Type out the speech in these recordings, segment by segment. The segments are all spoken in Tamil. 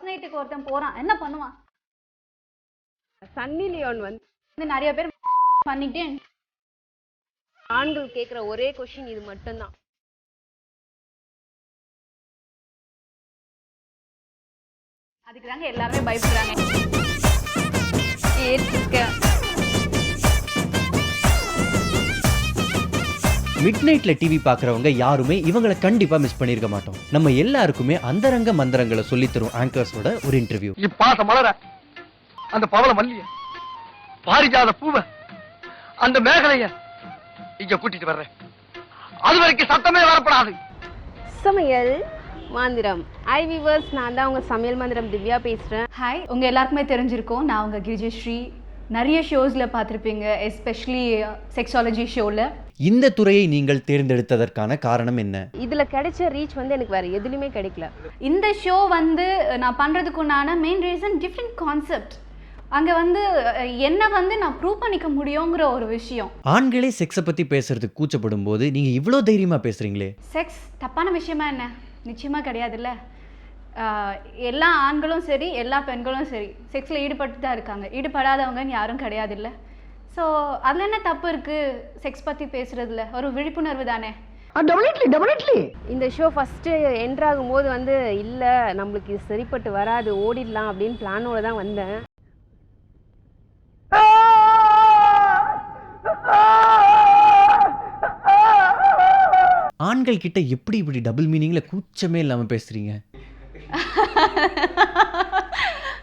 நைட்டுக்கு ஒருத்தன் போறான், என்ன பண்ணுவான்? சன்னி லியோன் வந்து நிறைய பேர் பண்ணிட்டே ஆண்கள் கேட்குற ஒரே கொஸ்டின் இது மட்டும்தான். அதுக்கு தாங்க எல்லாருமே பயப்படுறாங்க. மிட் நைட்ல டிவி பார்க்குறவங்க யாருமே இவங்களை கண்டிப்பா மிஸ் பண்ணிருக்க மாட்டோம். நம்ம எல்லாருக்குமே அந்தரங்க மந்திரங்களை சொல்லி தரும் ஆங்கர்ஸோட ஒரு இன்டர்வியூ. இப்பாச மலர அந்த பவள மல்லிய பாரிஜாத பூவ அந்த மேகலைய இங்க கூட்டிட்டு வர்றேன். அது வரைக்கும் சத்தமே வரப்படாது. சமையல் மந்திரம். ஹாய் வியூவர்ஸ், நான் தான் உங்க சமையல் மந்திரம் திவ்யா பேசுறேன். ஹாய், உங்க எல்லாருக்குமே தெரிஞ்சிருக்கும், நான் உங்க கிரிஜஸ்ரீ. நிறைய ஷோஸ்ல பார்த்துருப்பீங்க, எஸ்பெஷலி செக்ஸாலஜி ஷோல. இந்த துறையை நீங்கள் தேர்ந்தெடுத்ததற்கான காரணம் என்ன? இதுல கிடைச்ச ரீச் வந்து எனக்கு வேற எதுலையுமே கிடைக்கல. இந்த ஷோ வந்து நான் பண்றதுக்குண்டான மெயின் ரீசன் டிஃப்ரெண்ட் கான்செப்ட். அங்கே வந்து என்ன வந்து நான் ப்ரூவ் பண்ணிக்க முடியுங்கிற ஒரு விஷயம். ஆண்களே செக்ஸை பற்றி பேசுறதுக்கு கூச்சப்படும் போது நீங்கள் இவ்வளோ தைரியமாக பேசுகிறீங்களே. செக்ஸ் தப்பான விஷயமா என்ன? நிச்சயமாக கிடையாதுல்ல. எல்லா ஆண்களும் சரி, எல்லா பெண்களும் சரி செக்ஸில் ஈடுபட்டு தான் இருக்காங்க. ஈடுபடாதவங்கன்னு யாரும் கிடையாது இல்லை. ஸோ அதில் என்ன தப்பு இருக்குது? செக்ஸ் பற்றி பேசுகிறதுல ஒரு விழிப்புணர்வு தானே. இந்த ஷோ ஃபஸ்ட்டு என்ட்ராகும் போது வந்து இல்லை நம்மளுக்கு இது சரிப்பட்டு வராது, ஓடிடலாம் அப்படின்னு பிளானோட தான் வந்தேன். ஆண்கள் கிட்ட எப்படி இப்படி டபுள் மீனிங்ல கூச்சமே இல்லாம பேசுறீங்க?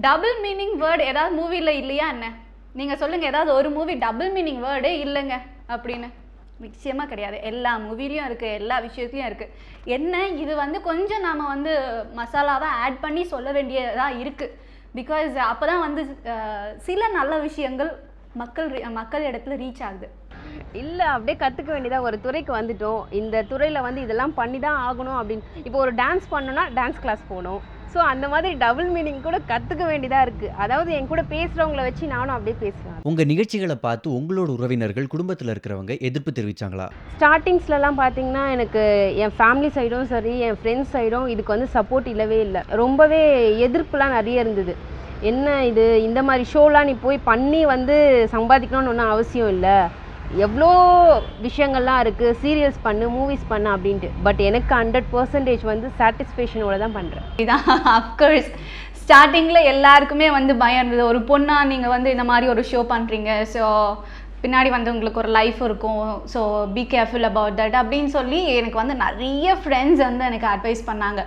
டபுள் மீனிங் வேர்டு ஏதாவது மூவில இல்லையா என்ன? நீங்க சொல்லுங்க, ஏதாவது ஒரு மூவி டபுள் மீனிங் வேர்டே இல்லைங்க அப்படின்னு. நிச்சயமா கிடையாது. எல்லா மூவிலையும் இருக்கு, எல்லா விஷயத்துலையும் இருக்கு. என்ன இது வந்து கொஞ்சம் நாம வந்து மசாலாவை ஆட் பண்ணி சொல்ல வேண்டியதா இருக்கு. பிகாஸ் அப்போதான் வந்து சில நல்ல விஷயங்கள் மக்கள் இடத்துல ரீச் ஆகுது. இல்லை, அப்படியே கற்றுக்க வேண்டியதாக. ஒரு துறைக்கு வந்துட்டோம், இந்த துறையில் வந்து இதெல்லாம் பண்ணி தான் ஆகணும் அப்படின்னு. இப்போ ஒரு டான்ஸ் பண்ணோன்னா டான்ஸ் கிளாஸ் போகணும். ஸோ அந்த மாதிரி டபுள் மீனிங் கூட கற்றுக்க வேண்டியதாக இருக்குது. அதாவது என் கூட பேசுகிறவங்கள வச்சு நானும் அப்படியே பேசுவேன். உங்கள் நிகழ்ச்சிகளை பார்த்து உங்களோட உறவினர்கள், குடும்பத்தில் இருக்கிறவங்க எதிர்ப்பு தெரிவித்தாங்களா? ஸ்டார்டிங்ஸ்லலாம் பார்த்தீங்கன்னா எனக்கு என் ஃபேமிலி சைடும் சரி, என் ஃப்ரெண்ட்ஸ் சைடும் இதுக்கு வந்து சப்போர்ட் இல்லவே இல்லை. ரொம்பவே எதிர்ப்புலாம் நிறைய இருந்தது. என்ன இது, இந்த மாதிரி ஷோலாம் நீ போய் பண்ணி வந்து சம்பாதிக்கணும்னு ஒன்றும் அவசியம் இல்லை, எவ்வளோ விஷயங்கள்லாம் இருக்குது, சீரியல்ஸ் பண்ணு, மூவிஸ் பண்ணு அப்படின்ட்டு. பட் எனக்கு 100% வந்து சாட்டிஸ்ஃபேக்ஷனோட தான் பண்ணுறேன். இதுதான் அஃப்கோர்ஸ் ஸ்டார்டிங்கில் எல்லாருக்குமே வந்து பயம் இருந்தது. ஒரு பொண்ணாக நீங்கள் வந்து இந்த மாதிரி ஒரு ஷோ பண்ணுறீங்க, ஸோ பின்னாடி வந்து உங்களுக்கு ஒரு லைஃப் இருக்கும், so be careful about that அப்படின்னு சொல்லி எனக்கு வந்து நிறைய ஃப்ரெண்ட்ஸ் வந்து எனக்கு அட்வைஸ் பண்ணாங்க.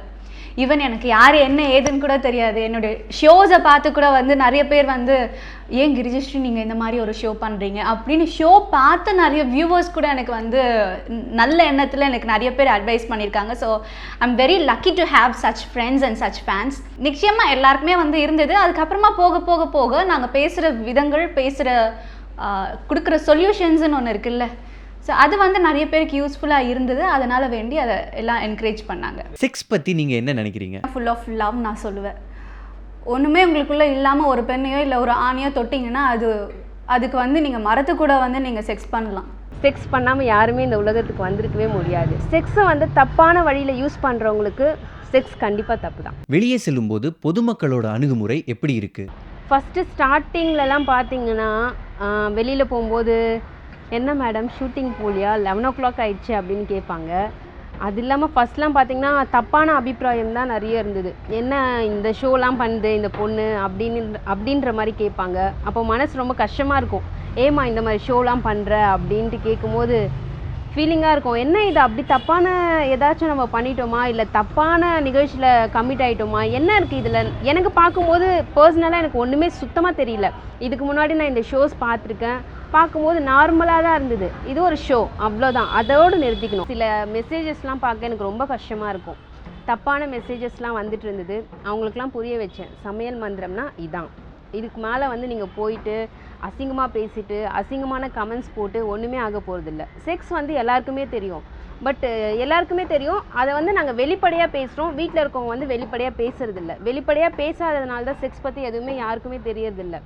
ஈவன் எனக்கு யார் என்ன ஏதுன்னு கூட தெரியாது. என்னுடைய ஷோஸை பார்த்து கூட வந்து நிறைய பேர் வந்து, ஏன் கிரிஜஸ்ரீ நீங்கள் இந்த மாதிரி ஒரு ஷோ பண்ணுறீங்க அப்படின்னு ஷோ பார்த்து நிறைய வியூவர்ஸ் கூட எனக்கு வந்து நல்ல எண்ணத்தில் எனக்கு நிறைய பேர் அட்வைஸ் பண்ணியிருக்காங்க. So I'm very lucky to have such friends and such fans. நிச்சயமாக எல்லாருக்குமே வந்து இருந்தது. அதுக்கப்புறமா போக போக போக நாங்கள் பேசுகிற விதங்கள், கொடுக்குற சொல்யூஷன்ஸ்னு ஒன்று இருக்குல்ல, ஸோ அது வந்து நிறைய பேருக்கு யூஸ்ஃபுல்லாக இருந்தது. அதனால் வேண்டி அதை எல்லாம் என்கரேஜ் பண்ணாங்க. செக்ஸ் பற்றி நீங்கள் என்ன நினைக்கிறீங்க? ஃபுல் ஆஃப் லவ் நான் சொல்லுவேன். ஒன்றுமே உங்களுக்குள்ளே இல்லாமல் ஒரு பெண்ணையோ இல்லை ஒரு ஆணையோ தொட்டிங்கன்னா அதுக்கு வந்து நீங்கள் மரத்து கூட வந்து நீங்கள் செக்ஸ் பண்ணலாம். செக்ஸ் பண்ணாமல் யாருமே இந்த உலகத்துக்கு வந்திருக்கவே முடியாது. செக்ஸை வந்து தப்பான வழியில் யூஸ் பண்ணுறவங்களுக்கு செக்ஸ் கண்டிப்பாக தப்பு தான். வெளியே செல்லும்போது பொதுமக்களோட அணுகுமுறை எப்படி இருக்குது? ஃபஸ்ட்டு ஸ்டார்டிங்லலாம் பார்த்தீங்கன்னா வெளியில் போகும்போது, என்ன மேடம் ஷூட்டிங் போலியா, 11 o'clock ஆயிடுச்சு அப்படின்னு கேட்பாங்க. அது இல்லாமல் ஃபஸ்ட்லாம் பார்த்தீங்கன்னா தப்பான அபிப்பிராயம் தான் நிறைய இருந்தது. என்ன இந்த ஷோலாம் பண்ணுது இந்த பொண்ணு அப்படின்ற மாதிரி கேட்பாங்க. அப்போ மனசு ரொம்ப கஷ்டமாக இருக்கும். ஏமா இந்த மாதிரி ஷோலாம் பண்ணுற அப்படின்ட்டு கேட்கும்போது ஃபீலிங்காக இருக்கும். என்ன இது, அப்படி தப்பான ஏதாச்சும் நம்ம பண்ணிட்டோமா, இல்லை தப்பான நிகழ்ச்சியில் கமிட் ஆகிட்டோமா, என்ன இருக்குது இதில்? எனக்கு பார்க்கும்போது பர்சனலாக எனக்கு ஒன்றுமே சுத்தமாக தெரியல. இதுக்கு முன்னாடி நான் இந்த ஷோஸ் பார்த்துருக்கேன், பார்க்கும்போது நார்மலாக தான் இருந்தது. இது ஒரு ஷோ, அவ்வளோதான், அதோடு நிறுத்திக்கணும். சில மெசேஜஸ்லாம் பார்க்க எனக்கு ரொம்ப கஷ்டமாக இருக்கும். தப்பான மெசேஜஸ்லாம் வந்துட்டு இருந்தது. அவங்களுக்குலாம் புரிய வச்சேன், சமையல் மந்திரம்னா இதான். இதுக்கு மேலே வந்து நீங்கள் போயிட்டு அசிங்கமாக பேசிட்டு அசிங்கமான கமெண்ட்ஸ் போட்டு ஒன்றுமே ஆக போகிறதில்ல. செக்ஸ் வந்து எல்லாருக்குமே தெரியும், பட் எல்லாருக்குமே தெரியும், அதை வந்து நாங்கள் வெளிப்படையாக பேசுகிறோம். வீட்டில் இருக்கவங்க வந்து வெளிப்படையாக பேசுறதில்ல. வெளிப்படையாக பேசாததுனால தான் செக்ஸ் பற்றி எதுவுமே யாருக்குமே தெரியறதில்ல.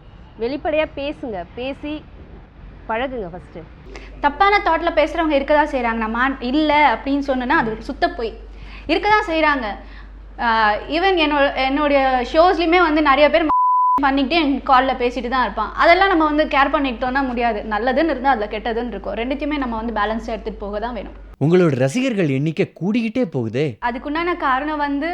வெளிப்படையாக பேசுங்க, பேசி பழகுங்க. ஃபஸ்ட்டு தப்பான தாட்டில் பேசுகிறவங்க இருக்க தான் செய்கிறாங்க. நம்ம இல்லை அப்படின்னு சொன்னோன்னா அது சுத்த போய் இருக்க தான் செய்கிறாங்க. ஈவன் என்னுடைய ஷோஸ்லையுமே வந்து நிறைய பேர் பண்ணிக்கிட்டே என் காலில் பேசிட்டு தான் இருப்பான். அதெல்லாம் நம்ம வந்து கேர் பண்ணிக்கிட்டோம்னா முடியாது. நல்லதுன்னு இருந்தால் அதில் கெட்டதுன்னு இருக்கும். ரெண்டுத்தையுமே நம்ம வந்து பேலன்ஸாக எடுத்துகிட்டு போக தான் வேணும். உங்களோட ரசிகர்கள் எண்ணிக்கை கூடிக்கிட்டே போகுதே. அதுக்குண்டான காரணம் வந்து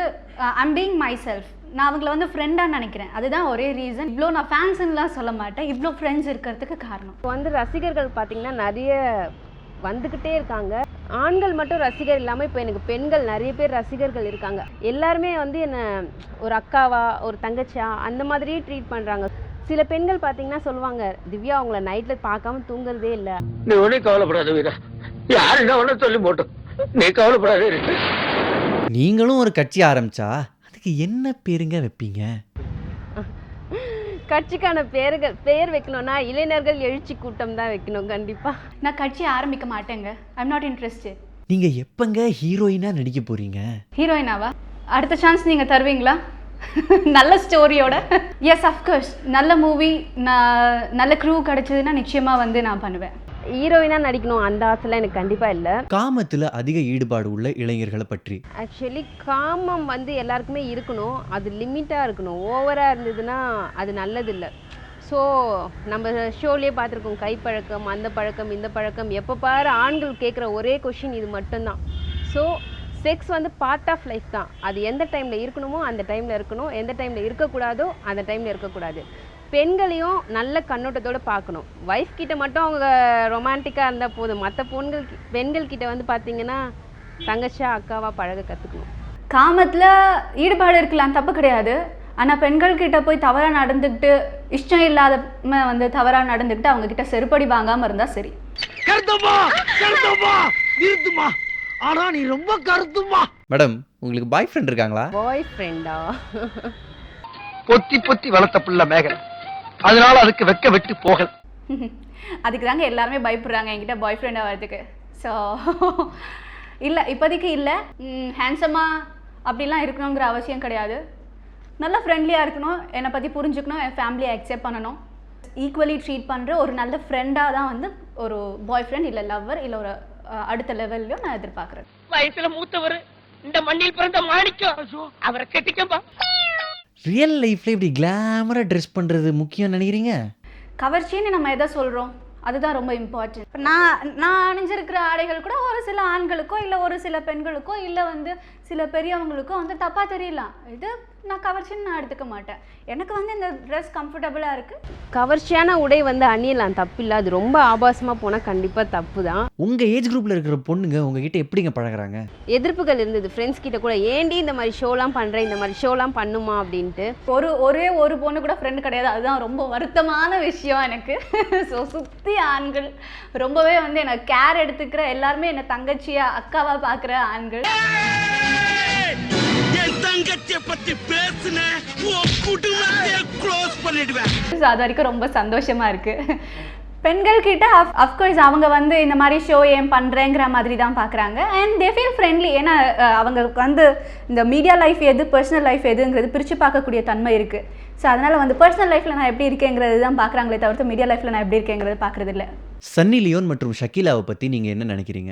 ஐம் பீயிங் மை செல்ஃப். நான் அவங்கள வந்து ஃப்ரெண்டாக நினைக்கிறேன். அதுதான் ஒரே ரீசன். இவ்வளோ நான் ஃபேன்ஸுன்னெலாம் சொல்ல மாட்டேன், இவ்வளோ ஃப்ரெண்ட்ஸ் இருக்கிறதுக்கு காரணம். இப்போ வந்து ரசிகர்கள் பார்த்திங்கன்னா நிறைய வந்துக்கிட்டே இருக்காங்க. ஆண்கள் மட்டும் ரசிகர் இல்லாமல் இப்போ எனக்கு பெண்கள் நிறைய பேர் ரசிகர்கள் இருக்காங்க. எல்லாருமே வந்து என்னை ஒரு அக்காவா ஒரு தங்கச்சியா அந்த மாதிரியே ட்ரீட் பண்ணுறாங்க. சில பெண்கள் பார்த்தீங்கன்னா சொல்லுவாங்க, திவ்யா அவங்கள நைட்டில் பார்க்காம தூங்குறதே இல்லை. நீ ஒன்றும் கவலைப்படாத வீரா, யாரு என்ன ஒன்றும் சொல்லி போட்டோம், நீ கவலைப்படாதே. நீங்களும் ஒரு கட்சி ஆரம்பிச்சா அதுக்கு என்ன பேருங்க வைப்பீங்க? கட்சிக்கான பெயர் வைக்கணும்னா இளைஞர்கள் எழுச்சி கூட்டம் தான் வைக்கணும். கண்டிப்பாக நான் கட்சி ஆரம்பிக்க மாட்டேங்க. I'm not interested. நீங்கள் எப்பங்க ஹீரோயினாக நடிக்க போகிறீங்க? ஹீரோயினாவா? அடுத்த சான்ஸ் நீங்கள் தருவீங்களா? நல்ல ஸ்டோரியோட? Yes, of course. நல்ல மூவி, நல்ல க்ரூ கிடச்சிதுன்னா நிச்சயமாக வந்து நான் பண்ணுவேன். ஹீரோயினாக நடிக்கணும் அந்த ஆசைலாம் எனக்கு கண்டிப்பாக இல்லை. காமத்தில் அதிக ஈடுபாடு உள்ள இளைஞர்களை பற்றி. ஆக்சுவலி காமம் வந்து எல்லாருக்குமே இருக்கணும், அது லிமிட்டாக இருக்கணும். ஓவராக இருந்ததுன்னா அது நல்லதில்லை. ஸோ நம்ம ஷோலேயே பார்த்துருக்கோம், கைப்பழக்கம், அந்த பழக்கம், இந்த பழக்கம். எப்போ பாரு ஆண்கள் கேட்குற ஒரே கொஷின் இது மட்டும்தான். ஸோ செக்ஸ் வந்து பார்ட் ஆஃப் லைஃப் தான். அது எந்த டைமில் இருக்கணுமோ அந்த டைமில் இருக்கணும், எந்த டைமில் இருக்கக்கூடாதோ அந்த டைமில் இருக்கக்கூடாது. பெண்களையும் நல்ல கண்ணோட்டத்தோடு பார்க்கணும். ஒய்ஃப் கிட்ட மட்டும் அவங்க ரொமான்டிக்காக இருந்தால் போதும். மற்ற பெண்கள் கிட்ட வந்து பார்த்தீங்கன்னா தங்கச்சியா அக்காவாக பழக கற்றுக்கணும். காமத்தில் ஈடுபாடு இருக்கலாம், தப்பு கிடையாது. ஆனால் பெண்கள் கிட்ட போய் தவறாக நடந்துக்கிட்டு, இஷ்டம் இல்லாத வந்து தவறாக நடந்துக்கிட்டு அவங்க கிட்ட செருப்படி வாங்காமல் இருந்தால் சரி. ஆனா நீ ரொம்ப கருத்துமா. மேடம், உங்களுக்கு பாய் ஃப்ரெண்ட் இருக்காங்களா? பாய் ஃப்ரெண்டா? பொத்தி பொத்தி வளர்த்த பிள்ளை மேகலை, அதனால அதுக்கு வெக்க வெட்டு போகல. அதுக்கு தாங்க எல்லாருமே பயப்படுறாங்க என்கிட்ட பாய் ஃப்ரெண்டாக வரதுக்கு. ஸோ இல்லை, இப்போதைக்கு இல்லை. ஹேண்ட்ஸமாக அப்படிலாம் இருக்கணுங்கிற அவசியம் கிடையாது. நல்லா ஃப்ரெண்ட்லியாக இருக்கணும், என்னை பற்றி புரிஞ்சுக்கணும், என் ஃபேமிலியை அக்செப்ட் பண்ணணும். ஈக்குவலி ட்ரீட் பண்ணுற ஒரு நல்ல ஃப்ரெண்டாக தான் வந்து ஒரு பாய் ஃப்ரெண்ட் இல்லை லவ்வர் இல்லை ஒரு அடுத்த லெவல்லையும் நான் எதிர்பார்க்குறேன். வயசுல மூத்தவர், இந்த மண்ணில் பிறந்த மாணிக்கம், அவரை கட்டிக்கப்பா. ரியல் லைஃப்ல இப்படி கிளாமரா ட்ரெஸ் பண்றது முக்கியம் நினைக்கிறீங்க? கவர்ச்சின்னு நம்ம எதை சொல்கிறோம் அதுதான் ரொம்ப இம்பார்ட்டன்ட். இப்போ நான் அணிஞ்சிருக்கிற ஆடைகள் கூட ஒரு சில ஆண்களுக்கோ இல்லை ஒரு சில பெண்களுக்கோ இல்லை வந்து சில பெரியவங்களுக்கோ வந்து தப்பாக தெரியலாம். இது நான் கவர்ச்சின்னு நான் எடுத்துக்க மாட்டேன். எனக்கு வந்து இந்த ட்ரெஸ் கம்ஃபர்டபுளாக இருக்குது. கவர்ச்சியான உடை வந்து அணியலாம், தப்பு இல்லை. அது ரொம்ப ஆபாசமாக போனால் கண்டிப்பாக தப்பு தான். உங்கள் ஏஜ் குரூப்பில் இருக்கிற பொண்ணுங்க உங்ககிட்ட எப்படிங்க பழகுறாங்க? எதிர்ப்புகள் இருந்தது ஃப்ரெண்ட்ஸ் கிட்ட கூட, ஏண்டி இந்த மாதிரி ஷோலாம் பண்ணுறேன், இந்த மாதிரி ஷோலாம் பண்ணுமா அப்படின்ட்டு. ஒரே ஒரு பொண்ணு கூட ஃப்ரெண்டு கிடையாது. அதுதான் ரொம்ப வருத்தமான விஷயம் எனக்கு. ஸோ சுற்றி ஆண்கள் ரொம்பவே வந்து என்னை கேர் எடுத்துக்கிற, எல்லாருமே என்னை தங்கச்சியாக அக்காவாக பார்க்குற ஆண்கள். அது வரைக்கும் ரொம்ப சந்தோஷமா இருக்கு. பெண்கள் கிட்ட அஃப்கோர்ஸ் அவங்க வந்து இந்த மாதிரி ஷோ ஏன் பண்ணுறேங்கிற மாதிரி தான் பார்க்குறாங்க. And they feel friendly. ஏன்னா அவங்களுக்கு வந்து இந்த மீடியா லைஃப் எது, பர்சனல் லைஃப் எதுங்கிறது பிரித்து பார்க்கக்கூடிய தன்மை இருக்குது. ஸோ அதனால் வந்து பர்சனல் லைஃப்பில் நான் எப்படி இருக்கேங்கிறது தான் பார்க்குறாங்களே தவிர்த்து மீடியா லைஃப்பில் நான் எப்படி இருக்கேங்கிறது பார்க்குறது இல்லை. சன்னி லியோன் மற்றும் ஷக்கீலாவை பற்றி நீங்கள் என்ன நினைக்கிறீங்க?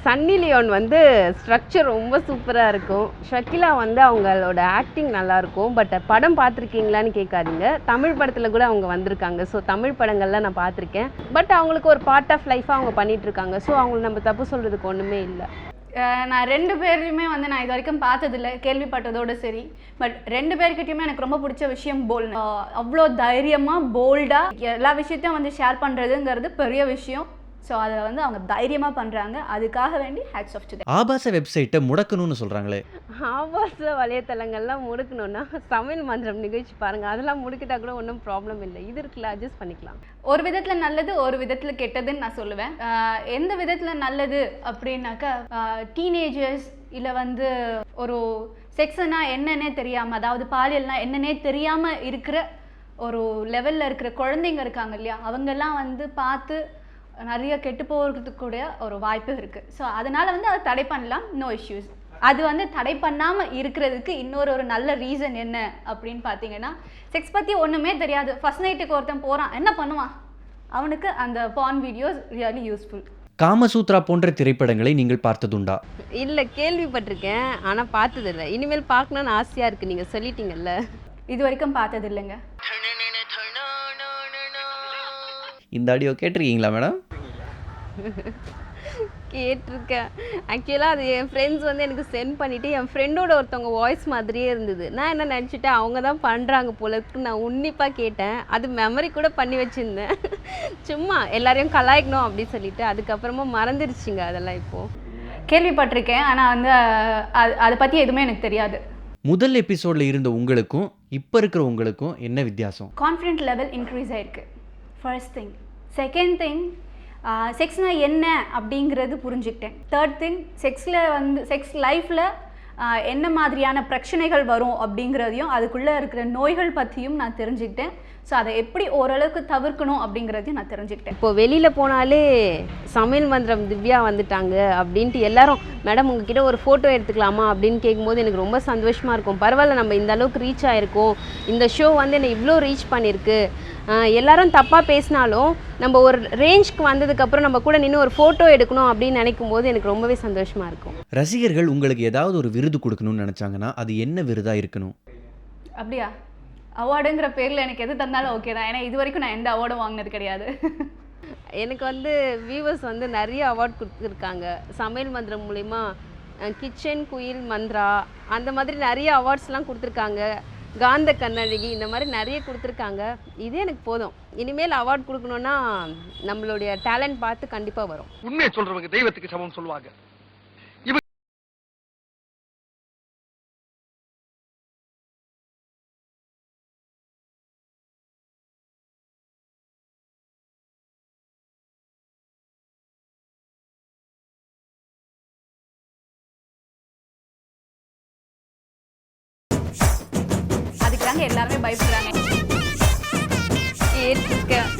சன்னி லியோன் வந்து ஸ்ட்ரக்சர் ரொம்ப சூப்பராக இருக்கும். ஷக்கீலா வந்து அவங்களோட ஆக்டிங் நல்லாயிருக்கும். பட் படம் பார்த்துருக்கீங்களான்னு கேட்காதீங்க, தமிழ் படத்தில் கூட அவங்க வந்திருக்காங்க. ஸோ தமிழ் படங்கள்லாம் நான் பார்த்துருக்கேன். பட் அவங்களுக்கு ஒரு பார்ட் ஆஃப் லைஃபாக அவங்க பண்ணிகிட்ருக்காங்க. ஸோ அவங்களை நம்ம தப்பு சொல்கிறதுக்கு ஒன்றுமே இல்லை. நான் 2 பேரையுமே வந்து நான் இது வரைக்கும் பார்த்ததில்லை, கேள்விப்பட்டதோடு சரி. பட் 2 பேர்கிட்டையுமே எனக்கு ரொம்ப பிடிச்ச விஷயம் போல்ட். அவ்வளோ தைரியமாக போல்டாக எல்லா விஷயத்தையும் வந்து ஷேர் பண்ணுறதுங்கிறது பெரிய விஷயம். ஸோ அதை வந்து அவங்க தைரியமாக பண்ணுறாங்க. அதுக்காக வேண்டி ஹேட்ஸ் ஆஃப் டு தேம். ஆபாச வெப்சைட்டை முடக்கணும்னு சொல்கிறாங்களே, ஆபாச வலைத்தளங்கள்லாம் முடுக்கணும்னா சமையல் மந்திரம் நிகழ்ச்சி பாருங்கள், அதெல்லாம் முடுக்கிட்டா கூட ஒன்றும் ப்ராப்ளம் இல்லை. இது இருக்குல்ல, அட்ஜஸ்ட் பண்ணிக்கலாம். ஒரு விதத்தில் நல்லது, ஒரு விதத்தில் கெட்டதுன்னு நான் சொல்லுவேன். எந்த விதத்தில் நல்லது அப்படின்னாக்கா, டீனேஜர்ஸ் இல்லை வந்து ஒரு செக்ஸ்னா என்னன்னே தெரியாமல், அதாவது பாலியல்னா என்னன்னே தெரியாமல் இருக்கிற ஒரு லெவலில் இருக்கிற குழந்தைங்க இருக்காங்க இல்லையா, அவங்கெல்லாம் வந்து பார்த்து நிறைய கெட்டு போகிறதுக்கு கூட ஒரு வாய்ப்பு இருக்குது. ஸோ அதனால் வந்து அதை தடை பண்ணலாம், நோ இஷ்யூஸ். அது வந்து தடை பண்ணாமல் இருக்கிறதுக்கு இன்னொரு நல்ல ரீசன் என்ன அப்படின்னு பார்த்தீங்கன்னா, செக்ஸ் பற்றி ஒன்றுமே தெரியாது, ஃபர்ஸ்ட் நைட்டுக்கு ஒருத்தன் போகிறான், என்ன பண்ணுவான்? அவனுக்கு அந்த பான் வீடியோஸ் ரியலி யூஸ்ஃபுல். காமசூத்ரா போன்ற திரைப்படங்களை நீங்கள் பார்த்ததுண்டா? இல்லை, கேள்விப்பட்டிருக்கேன், ஆனால் பார்த்ததில்ல. இனிமேல் பார்க்கணுன்னு ஆசையாக இருக்குது, நீங்கள் சொல்லிட்டீங்கல்ல. இது வரைக்கும் பார்த்தது இல்லைங்க. இந்த ஆடியோ கேட்டிருக்கீங்களா மேடம்? கேட்டிருக்கேன். ஆக்சுவலாக அது என் ஃப்ரெண்ட்ஸ் வந்து எனக்கு சென்ட் பண்ணிவிட்டு, என் ஃப்ரெண்டோட ஒருத்தவங்க வாய்ஸ் மாதிரியே இருந்தது. நான் என்ன நினச்சிட்டேன், அவங்க தான் பண்ணுறாங்க போல இருக்கு. நான் உன்னிப்பாக கேட்டேன், அது மெமரி கூட பண்ணி வச்சுருந்தேன். சும்மா எல்லாரையும் கலாய்க்கணும் அப்படின்னு சொல்லிட்டு. அதுக்கப்புறமா மறந்துருச்சுங்க அதெல்லாம். இப்போது கேள்விப்பட்டிருக்கேன், ஆனால் வந்து அதை பற்றி எதுவுமே எனக்கு தெரியாது. முதல் எபிசோடில் இருந்த உங்களுக்கும் இப்போ இருக்கிற உங்களுக்கும் என்ன வித்தியாசம்? கான்ஃபிடென்ட் லெவல் இன்க்ரீஸ் ஆகிருக்கு, ஃபர்ஸ்ட் திங். செகண்ட் திங், செக்ஸ்னால் என்ன அப்படிங்கிறது புரிஞ்சுக்கிட்டேன். தேர்ட் திங், செக்ஸ் லைஃப்பில் என்ன மாதிரியான பிரச்சனைகள் வரும் அப்படிங்கிறதையும் அதுக்குள்ளே இருக்கிற நோய்கள் பற்றியும் நான் தெரிஞ்சுக்கிட்டேன். ஸோ அதை எப்படி ஓரளவுக்கு தவிர்க்கணும் அப்படிங்கிறதையும் நான் தெரிஞ்சுக்கிட்டேன். இப்போ வெளியில் போனாலே சமையல் மந்திரம் திவ்யா வந்துட்டாங்க அப்படின்ட்டு எல்லாரும், மேடம் உங்ககிட்ட ஒரு ஃபோட்டோ எடுத்துக்கலாமா அப்படின்னு கேட்கும்போது எனக்கு ரொம்ப சந்தோஷமாக இருக்கும். பரவாயில்ல, நம்ம இந்த அளவுக்கு ரீச் ஆகிருக்கோம், இந்த ஷோ வந்து என்னை இவ்வளோ ரீச் பண்ணியிருக்கு. எல்லாரும் தப்பாக பேசினாலும் நம்ம ஒரு ரேஞ்சுக்கு வந்ததுக்கப்புறம் நம்ம கூட நின்று ஒரு ஃபோட்டோ எடுக்கணும் அப்படின்னு நினைக்கும் போது எனக்கு ரொம்பவே சந்தோஷமாக இருக்கும். ரசிகர்கள் உங்களுக்கு ஏதாவது ஒரு விருது கொடுக்கணும்னு நினச்சாங்கன்னா அது என்ன விருதாக இருக்கணும்? அப்படியா? அவார்டுங்கிற பேரில் எனக்கு எது தந்தாலும் ஓகே தான். ஏன்னா இது வரைக்கும் நான் எந்த அவார்டும் வாங்கினது கிடையாது. எனக்கு வந்து வியூவர்ஸ் வந்து நிறைய அவார்ட் கொடுத்துருக்காங்க. சமையல் மந்திரம் மூலிமா கிச்சன் குயில் மந்த்ரா அந்த மாதிரி நிறைய அவார்ட்ஸ்லாம் கொடுத்துருக்காங்க. காந்த கண்ணழகி இந்த மாதிரி நிறைய கொடுத்துருக்காங்க. இதே எனக்கு போதும். இனிமேல் அவார்ட் கொடுக்கணுன்னா நம்மளுடைய டேலண்ட் பார்த்து கண்டிப்பாக வரும். உண்மையை சொல்றவங்க தெய்வத்துக்கு சமம் சொல்லுவாங்க. அதுக்கு தாங்க எல்லாருமே பயப்படுறாங்க. கேட்டிருக்கேன்.